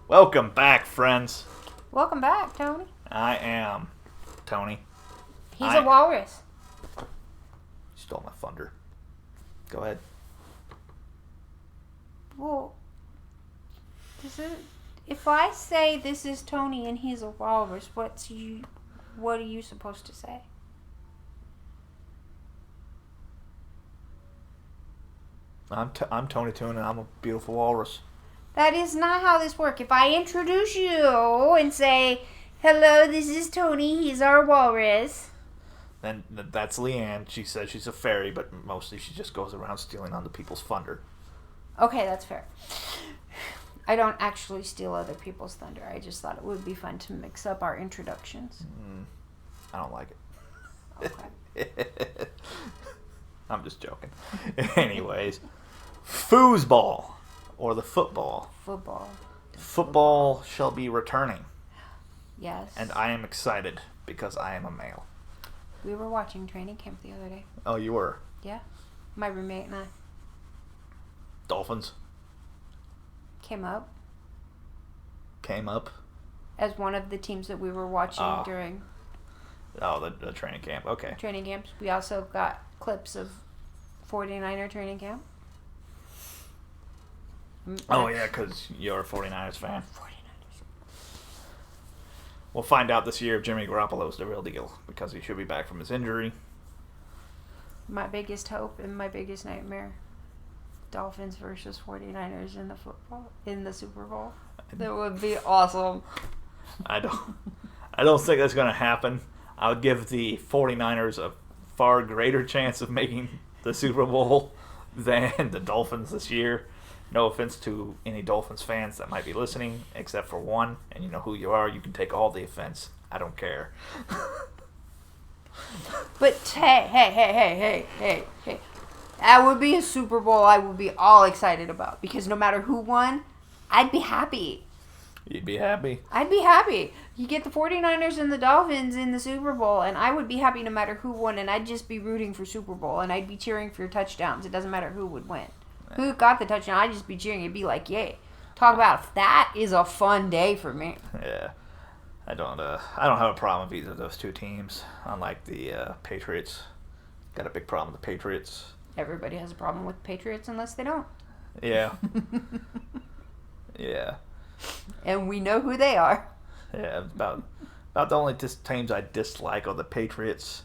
Welcome back, friends. Welcome back, Tony. I am Tony. He's a walrus. You stole my thunder. Go ahead. Well, if I say this is Tony and he's a walrus, what are you supposed to say? I'm Tony Toon, and I'm a beautiful walrus. That is not how this works. If I introduce you and say, hello, this is Tony, he's our walrus. Then that's Leanne. She says she's a fairy, but mostly she just goes around stealing other people's thunder. Okay, that's fair. I don't actually steal other people's thunder. I just thought it would be fun to mix up our introductions. I don't like it. Okay. I'm just joking. Anyways, foosball, or the football. Football. Football shall be returning, Yes. and I am excited because I am a male. We were watching training camp the other day. Oh, you were? Yeah. My roommate and I Dolphins came up came up. as one of the teams that we were watching Oh. during Oh, the training camp. Okay. training camps. We also got clips of 49er training camp. Oh, yeah, because you're a 49ers fan. 49ers. We'll find out this year if Jimmy Garoppolo's the real deal, because he should be back from his injury. My biggest hope and my biggest nightmare. Dolphins versus 49ers in the Super Bowl. That would be awesome. I don't think that's going to happen. I would give the 49ers a far greater chance of making the Super Bowl than the Dolphins this year. No offense to any Dolphins fans that might be listening, except for one, and you know who you are. You can take all the offense. I don't care. But hey. That would be a Super Bowl I would be all excited about. Because no matter who won, I'd be happy. You'd be happy. I'd be happy. You get the 49ers and the Dolphins in the Super Bowl, and I would be happy no matter who won, and I'd just be rooting for Super Bowl, and I'd be cheering for touchdowns. It doesn't matter who would win. Who got the touchdown, I'd just be cheering. It'd be like, yay. Talk about that is a fun day for me. Yeah. I don't have a problem with either of those two teams. Unlike the Patriots. Got a big problem with the Patriots. Everybody has a problem with Patriots unless they don't. Yeah. Yeah. And we know who they are. Yeah, about the only teams I dislike are the Patriots,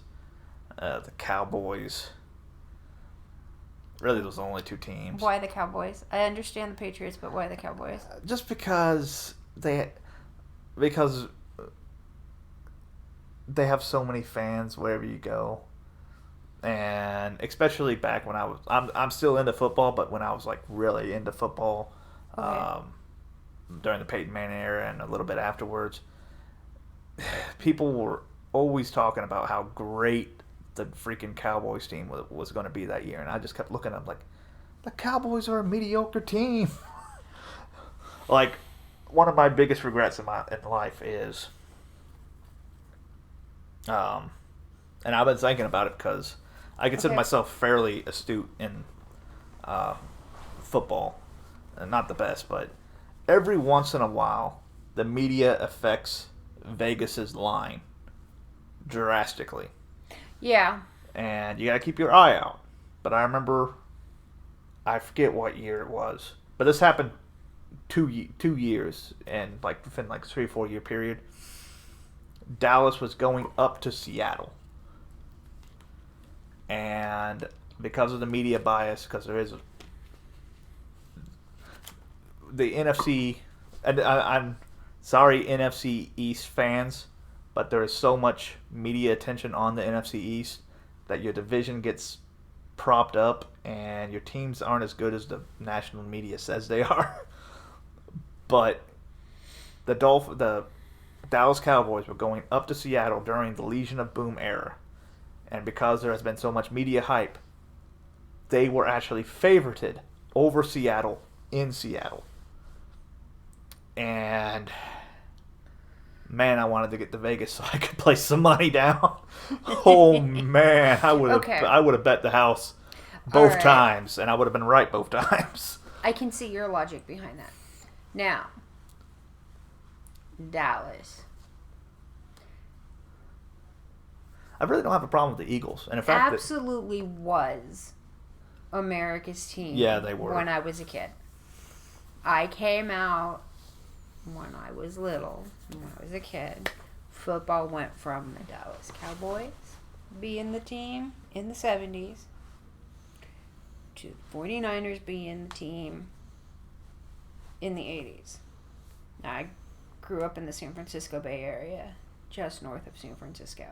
the Cowboys. Really, those are the only two teams. Why the Cowboys? I understand the Patriots, but why the Cowboys? Just because they have so many fans wherever you go, and especially back when I'm still into football, but when I was like really into football, Okay. During the Peyton Manning era and a little bit afterwards, people were always talking about how great the freaking Cowboys team was going to be that year, and I just kept looking at them like, the Cowboys are a mediocre team. Like, one of my biggest regrets in life is, and I've been thinking about it because I consider myself fairly astute in football, and not the best, but every once in a while, the media affects Vegas's line drastically. Yeah. And you got to keep your eye out. But I remember, I forget what year it was, but this happened 2 years, and like within like 3 or 4 year period. Dallas was going up to Seattle, and because of the media bias, because there is the NFC, and I'm sorry, NFC East fans, but there is so much media attention on the NFC East that your division gets propped up and your teams aren't as good as the national media says they are. But the Dallas Cowboys were going up to Seattle during the Legion of Boom era, and because there has been so much media hype, they were actually favorited over Seattle in Seattle. And man, I wanted to get to Vegas so I could place some money down. Oh man, I would have bet the house both times, and I would have been right both times. I can see your logic behind that. Now, Dallas. I really don't have a problem with the Eagles. And in fact, Absolutely was America's team. Yeah, they were. When I was a kid. I came out when I was little, when I was a kid. Football went from the Dallas Cowboys being the team in the 70s to the 49ers being the team in the 80s. Now, I grew up in the San Francisco Bay Area, just north of San Francisco.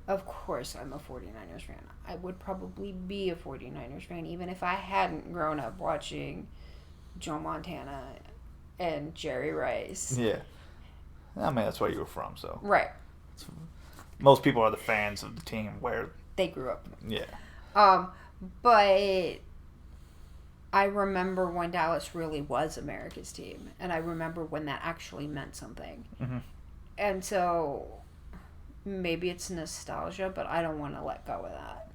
Of course, I'm a 49ers fan. I would probably be a 49ers fan even if I hadn't grown up watching Joe Montana and Jerry Rice. Yeah. I mean, that's where you were from, so. Right. Most people are the fans of the team where they grew up. Yeah. But I remember when Dallas really was America's team, and I remember when that actually meant something. Mm-hmm. And so maybe it's nostalgia, but I don't want to let go of that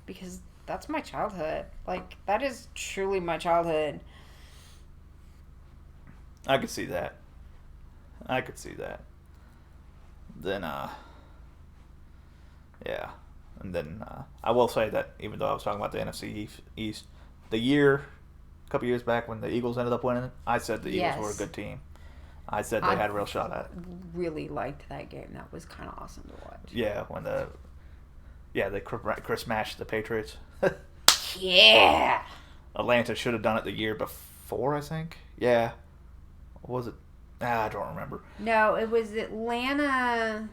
because that's my childhood. Like, that is truly my childhood. I could see that. Then, yeah. And then I will say that even though I was talking about the NFC East, a couple years back when the Eagles ended up winning, I said the Eagles were a good team. I said they had a real shot at it. Really liked that game. That was kind of awesome to watch. Yeah, when they Chris smashed the Patriots. Yeah. Atlanta should have done it the year before, I think. Yeah. What was it? I don't remember. No, it was Atlanta.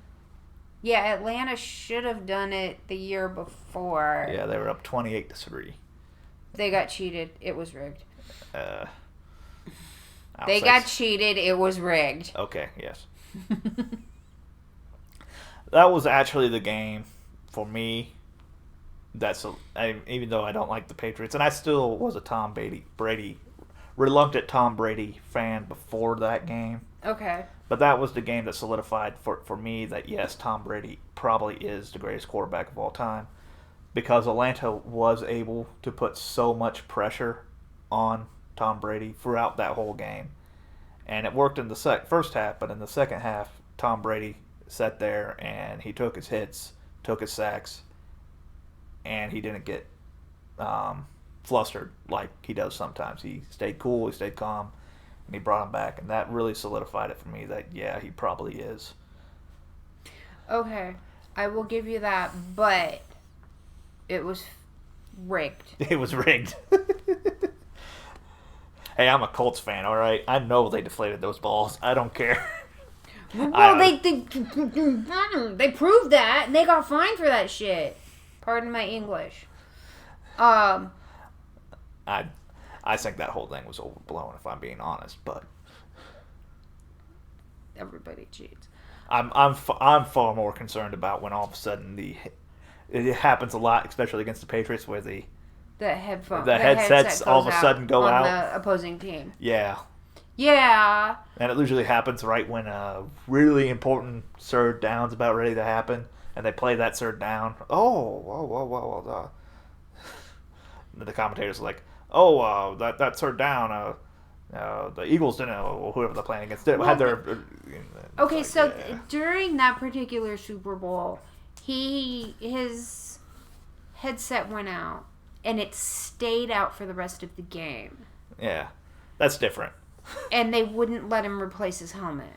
Yeah, Atlanta should have done it the year before. Yeah, they were up 28-3. They got cheated. It was rigged. They got cheated. It was rigged. Okay, yes. That was actually the game for me. Even though I don't like the Patriots, and I still was a reluctant Tom Brady fan before that game. Okay. But that was the game that solidified for me that, yes, Tom Brady probably is the greatest quarterback of all time, because Atlanta was able to put so much pressure on Tom Brady throughout that whole game. And it worked in the first half, but in the second half, Tom Brady sat there and he took his hits, took his sacks, and he didn't get flustered like he does sometimes. He stayed cool, he stayed calm, and he brought him back. And that really solidified it for me that, yeah, he probably is. Okay, I will give you that, but it was rigged. It was rigged. Hey, I'm a Colts fan, all right? I know they deflated those balls. I don't care. Well, they proved that, and they got fined for that shit. Pardon my English. I think that whole thing was overblown, if I'm being honest, but everybody cheats. I'm far more concerned about when all of a sudden it happens a lot, especially against the Patriots, where the headsets all of a sudden go out on the opposing team. Yeah. Yeah. And it usually happens right when a really important third down's about ready to happen, and they play that third down. The commentators are like, that third down, the Eagles didn't, or whoever they're playing against, had their... Okay, so during that particular Super Bowl, his headset went out, and it stayed out for the rest of the game. Yeah, that's different. And they wouldn't let him replace his helmet.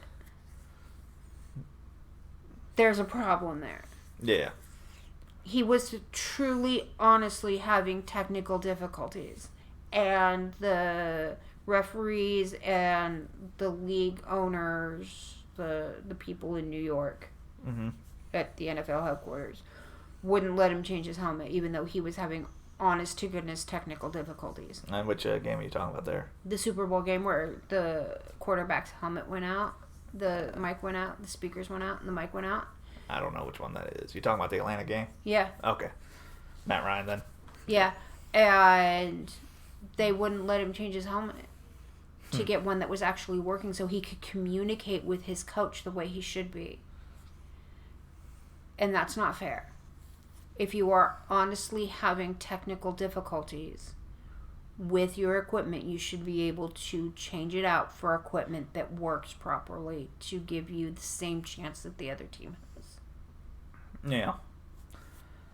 There's a problem there. Yeah. He was truly, honestly having technical difficulties. And the referees and the league owners, the people in New York at the NFL headquarters, wouldn't let him change his helmet, even though he was having honest-to-goodness technical difficulties. And which game are you talking about there? The Super Bowl game where the quarterback's helmet went out, the mic went out, the speakers went out, and the mic went out. I don't know which one that is. You're talking about the Atlanta game? Yeah. Okay. Matt Ryan, then? Yeah. And they wouldn't let him change his helmet to get one that was actually working so he could communicate with his coach the way he should be. And that's not fair. If you are honestly having technical difficulties, with your equipment, you should be able to change it out for equipment that works properly to give you the same chance that the other team has. Yeah.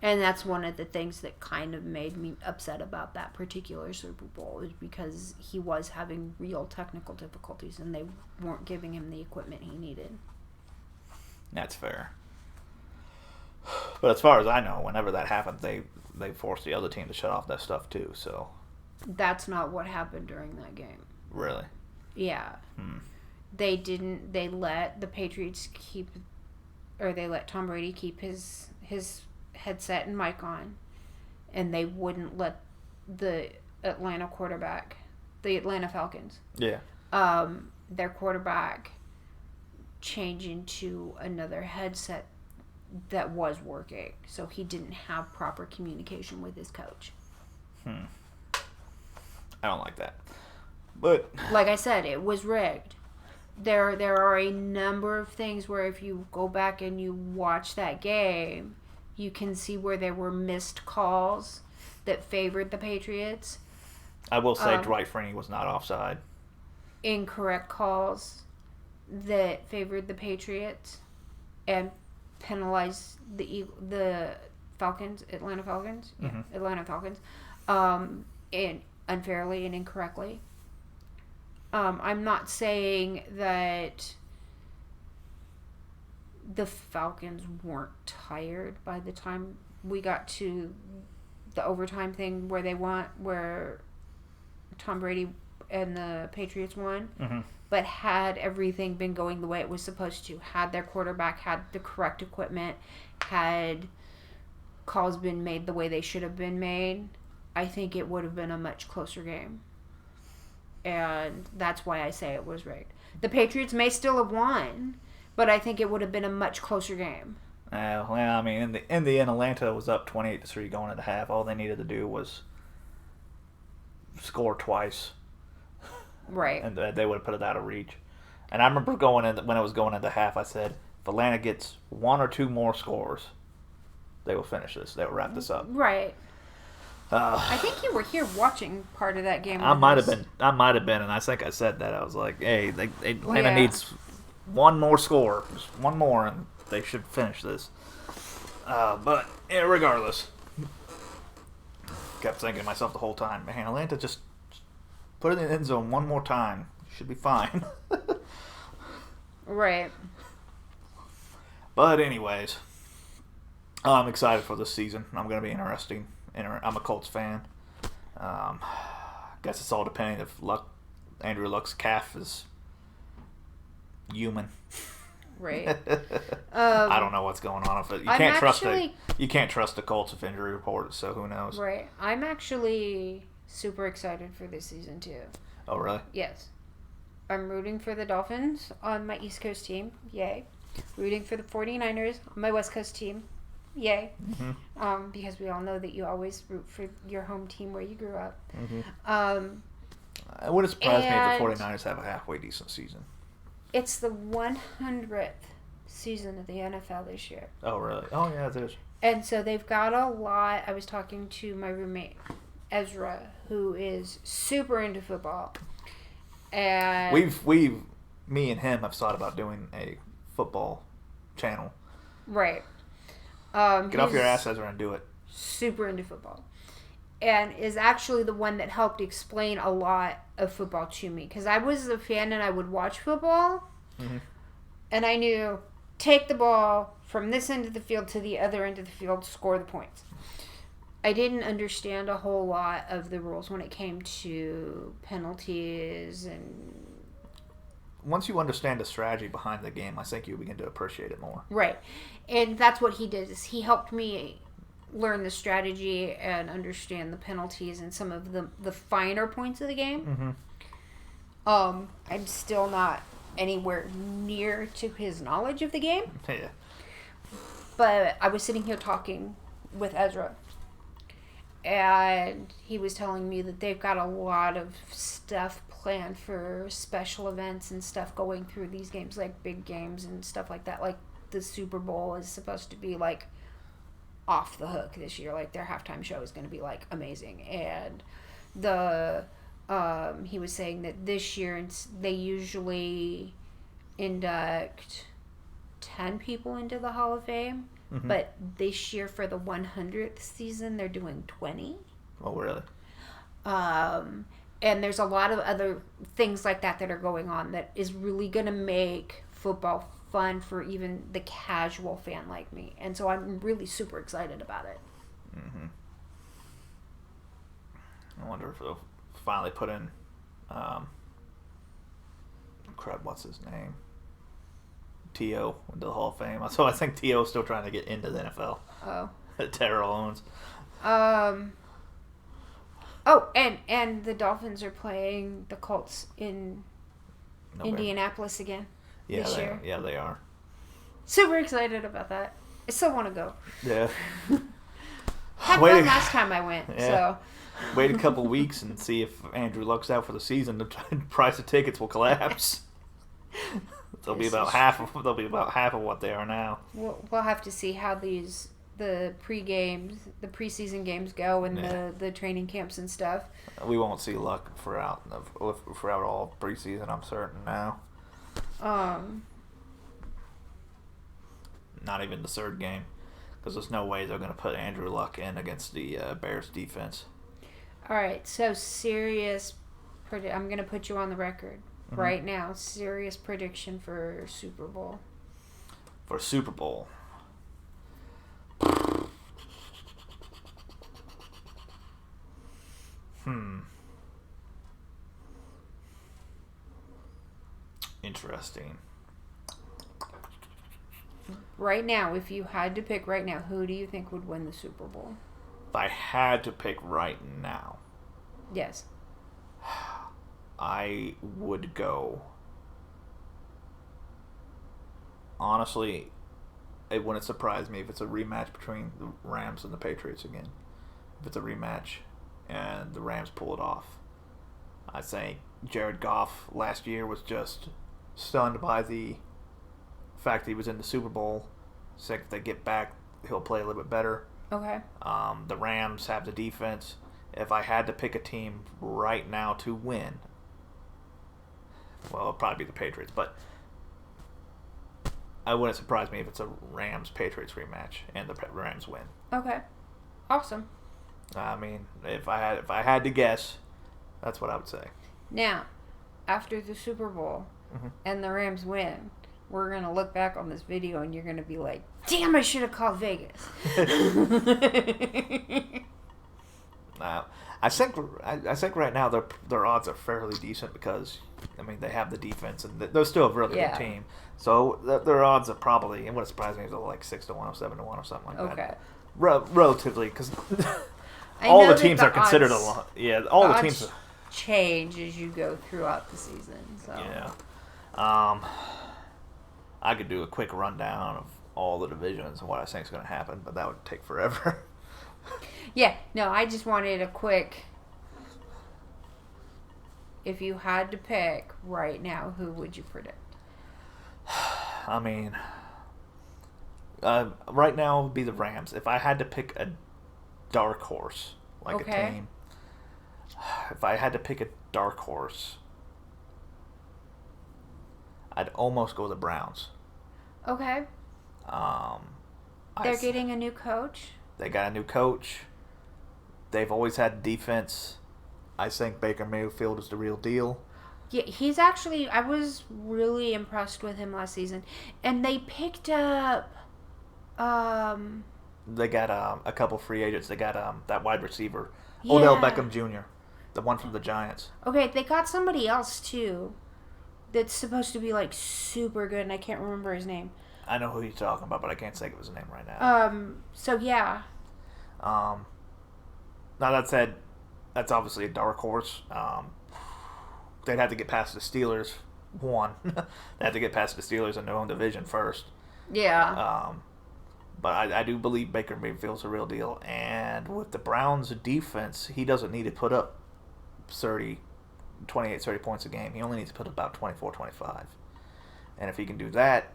And that's one of the things that kind of made me upset about that particular Super Bowl, is because he was having real technical difficulties and they weren't giving him the equipment he needed. That's fair. But as far as I know, whenever that happened, they forced the other team to shut off that stuff too. So that's not what happened during that game. Really? Yeah. They didn't. They let the Patriots keep, or they let Tom Brady keep his headset and mic on, and they wouldn't let the Atlanta Falcons. Yeah. Their quarterback change into another headset that was working, so he didn't have proper communication with his coach. I don't like that. But like I said, it was rigged. There are a number of things where if you go back and you watch that game, you can see where there were missed calls that favored the Patriots. I will say Dwight Freeney was not offside. Incorrect calls that favored the Patriots and penalized the Falcons, Atlanta Falcons, Atlanta Falcons, and unfairly and incorrectly. I'm not saying that the Falcons weren't tired by the time we got to the overtime thing where Tom Brady and the Patriots won. But had everything been going the way it was supposed to, had their quarterback had the correct equipment, had calls been made the way they should have been made, I think it would have been a much closer game. And that's why I say it was rigged. The Patriots may still have won, but I think it would have been a much closer game. Well, I mean, in the end, Atlanta was up 28-3 going into half. All they needed to do was score twice. Right. And they would have put it out of reach. And I remember when it was going into half, I said, if Atlanta gets one or two more scores, they will finish this. They will wrap this up. Right. I think you were here watching part of that game. I might have been, and I think I said that. I was like, hey, Atlanta needs one more score. Just one more, and they should finish this. But regardless, kept thinking to myself the whole time, man, Atlanta just put it in the end zone one more time. Should be fine. Right. But anyways, I'm excited for this season. I'm going to be interesting. I'm a Colts fan. Guess it's all depending if Andrew Luck's calf is human. Right. I don't know what's going on with it. You can't trust the Colts with injury reports, so who knows? Right. I'm actually super excited for this season too. Oh, really? Yes. I'm rooting for the Dolphins on my East Coast team. Yay. Rooting for the 49ers on my West Coast team. Yay. Because we all know that you always root for your home team where you grew up. It wouldn't surprise me if the 49ers have a halfway decent season. It's the 100th season of the NFL this year. Oh, really? Oh, yeah, it is. And so they've got a lot. I was talking to my roommate, Ezra, who is super into football. And me and him have thought about doing a football channel. Right. Get off your ass, Ezra, and do it. Super into football. And is actually the one that helped explain a lot of football to me. Because I was a fan and I would watch football. And I knew, take the ball from this end of the field to the other end of the field, score the points. I didn't understand a whole lot of the rules when it came to penalties and... Once you understand the strategy behind the game, I think you'll begin to appreciate it more. Right. And that's what he did, is he helped me learn the strategy and understand the penalties and some of the finer points of the game. I'm still not anywhere near to his knowledge of the game. Yeah. But I was sitting here talking with Ezra, and he was telling me that they've got a lot of stuff planned for special events and stuff going through these games, like big games and stuff like that. Like the Super Bowl is supposed to be like off the hook this year. Like their halftime show is going to be like amazing, and he was saying that this year they usually induct 10 people into the Hall of Fame, but this year for the 100th season they're doing 20. Oh, really? And there's a lot of other things like that are going on that is really going to make football fun for even the casual fan like me. And so I'm really super excited about it. I wonder if they'll finally put in, what's his name? T.O. into the Hall of Fame. So I think T.O. is still trying to get into the NFL. Oh. Terrell Owens. Oh, and the Dolphins are playing the Colts in Indianapolis again this year. Yeah, they are. Super excited about that. I still want to go. Yeah. Had fun last time I went, so. Wait a couple weeks and see if Andrew Luck's out for the season. The price of tickets will collapse. They'll be about half of what they are now. We'll have to see how the preseason games go, and the training camps and stuff. We won't see Luck throughout all preseason, I'm certain now. Not even the third game, because there's no way they're going to put Andrew Luck in against the Bears defense. All right, so I'm going to put you on the record right now. Serious prediction for Super Bowl. For Super Bowl. Interesting. Right now, if you had to pick right now, who do you think would win the Super Bowl? If I had to pick right now. Yes. I would go. Honestly, it wouldn't surprise me if it's a rematch between the Rams and the Patriots again. If it's a rematch and the Rams pull it off. I think Jared Goff last year was just stunned by the fact that he was in the Super Bowl. So if they get back, he'll play a little bit better. Okay. The Rams have the defense. If I had to pick a team right now to win, well, it'll probably be the Patriots, but it wouldn't surprise me if it's a Rams-Patriots rematch and the Rams win. Okay. Awesome. I mean, if I had to guess, that's what I would say. Now, after the Super Bowl and the Rams win, we're going to look back on this video and you're going to be like, damn, I should have called Vegas. I think right now their odds are fairly decent because, I mean, they have the defense and they're still a really good team. So their odds are probably, it wouldn't surprise me if they're like 6-1 or 7-1 or something like that. Relatively, because all the teams are considered a lot. Yeah, all the teams change as you go throughout the season. So. Yeah. I could do a quick rundown of all the divisions and what I think is going to happen, but that would take forever. Yeah, no, I just wanted a quick. If you had to pick right now, who would you predict? I mean, right now would be the Rams. If I had to pick a dark horse, like a team, if I had to pick a dark horse, I'd almost go the Browns. Okay. They're getting a new coach. They got a new coach. They've always had defense. I think Baker Mayfield is the real deal. Yeah, he's actually. I was really impressed with him last season, and they picked up. They got a couple free agents. They got that wide receiver, Odell Beckham Jr., the one from the Giants. Okay, they got somebody else too, that's supposed to be like super good, and I can't remember his name. I know who you're talking about, but I can't think of his name right now. So yeah. Now that said, that's obviously a dark horse. They'd have to get past the Steelers. They have to get past the Steelers in their own division first. Yeah. But I do believe Baker Mayfield's a real deal. And with the Browns' defense, he doesn't need to put up 30 points a game. He only needs to put up about 24, 25. And if he can do that,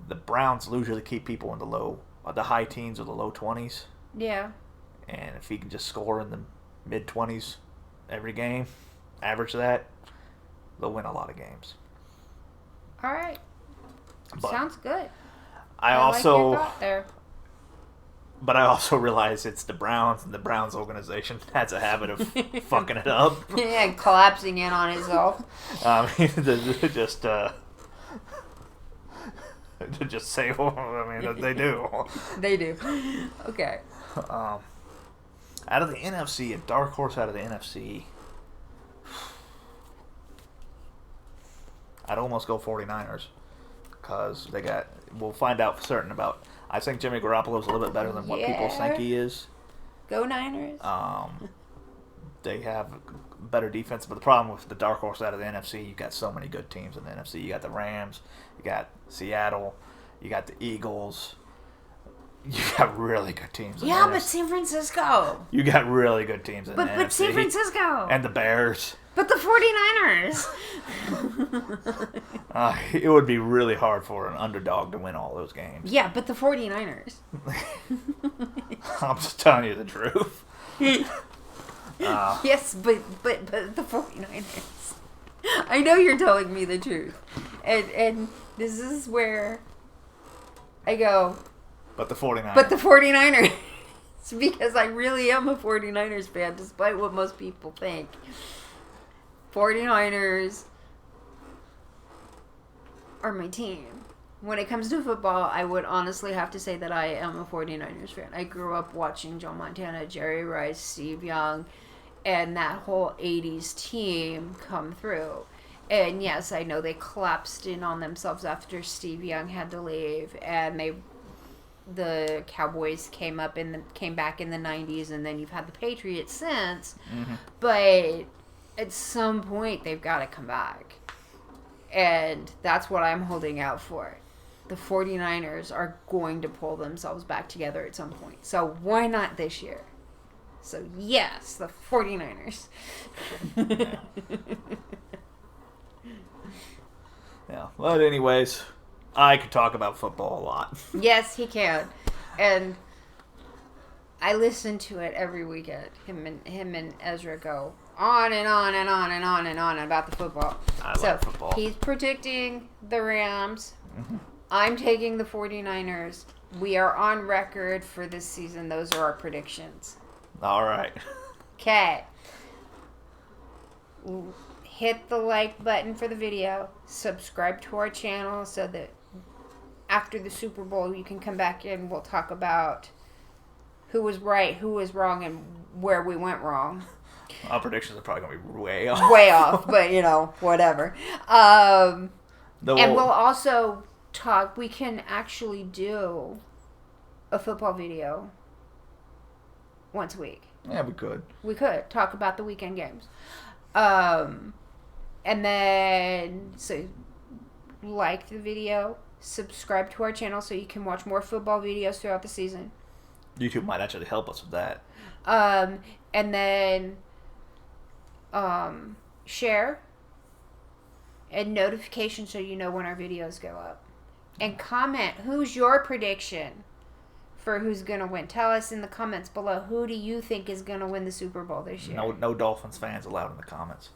the Browns usually keep people in the high teens or the low 20s. Yeah. And if he can just score in the mid 20s, every game, average that, they'll win a lot of games. All right. But Sounds good. I like your also, thought there. but I also realize it's the Browns, and the Browns organization has a habit of fucking it up. Yeah, collapsing in on itself. Just say, well, I mean, they do. They do. Okay. Out of the NFC, a dark horse out of the NFC, I'd almost go 49ers. Because we'll find out for certain about, I think Jimmy Garoppolo's a little bit better than what people think he is. Go Niners. They have better defense, but the problem with the dark horse out of the NFC, you got so many good teams in the NFC. You got the Rams, you got Seattle, you got the Eagles. You got really good teams in the NFC. But San Francisco. You got really good teams in the NFC. But San Francisco. And the Bears. But the 49ers. It would be really hard for an underdog to win all those games. Yeah, but the 49ers. I'm just telling you the truth. Yes, but the 49ers. I know you're telling me the truth. And this is where I go, but the 49ers. But the 49ers. Because I really am a 49ers fan, despite what most people think. 49ers are my team. When it comes to football, I would honestly have to say that I am a 49ers fan. I grew up watching Joe Montana, Jerry Rice, Steve Young, and that whole 80s team come through. And yes, I know they collapsed in on themselves after Steve Young had to leave, and the Cowboys came back in the 90s, and then you've had the Patriots since. Mm-hmm. But at some point, they've got to come back. And that's what I'm holding out for. The 49ers are going to pull themselves back together at some point. So why not this year? So yes, the 49ers. Yeah. But anyways, I could talk about football a lot. Yes, he can. And I listen to it every weekend. Him and Ezra go on and on and on and on and on about the football. I like football. He's predicting the Rams. Mm-hmm. I'm taking the 49ers. We are on record for this season. Those are our predictions. All right. Okay. Hit the like button for the video. Subscribe to our channel so that after the Super Bowl you can come back in. We'll talk about who was right, who was wrong, and where we went wrong. Our predictions are probably going to be way off. Way off, but whatever. And we'll also talk. We can actually do a football video once a week. Yeah, we could. We could talk about the weekend games. And then, so like the video, subscribe to our channel so you can watch more football videos throughout the season. YouTube might actually help us with that. And then share and notification so you know when our videos go up. And comment, who's your prediction for who's going to win? Tell us in the comments below, who do you think is going to win the Super Bowl this year? No Dolphins fans allowed in the comments.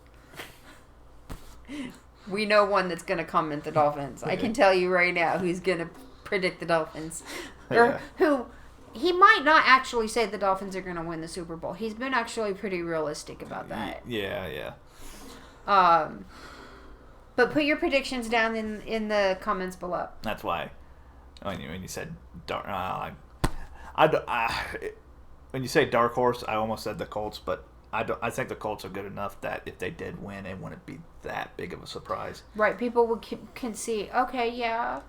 We know one that's going to comment the Dolphins. I can tell you right now who's going to predict the Dolphins. Or who... He might not actually say the Dolphins are going to win the Super Bowl. He's been actually pretty realistic about that. Yeah. But put your predictions down in the comments below. That's why when you said when you say dark horse, I almost said the Colts, but I think the Colts are good enough that if they did win, it wouldn't be that big of a surprise. Right. People can see, okay, yeah,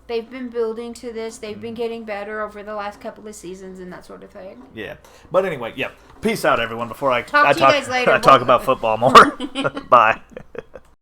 they've been building to this. They've been getting better over the last couple of seasons and that sort of thing. Yeah. But anyway, yeah. Peace out, everyone. Before I talk to you guys later. I talk about football more. Bye.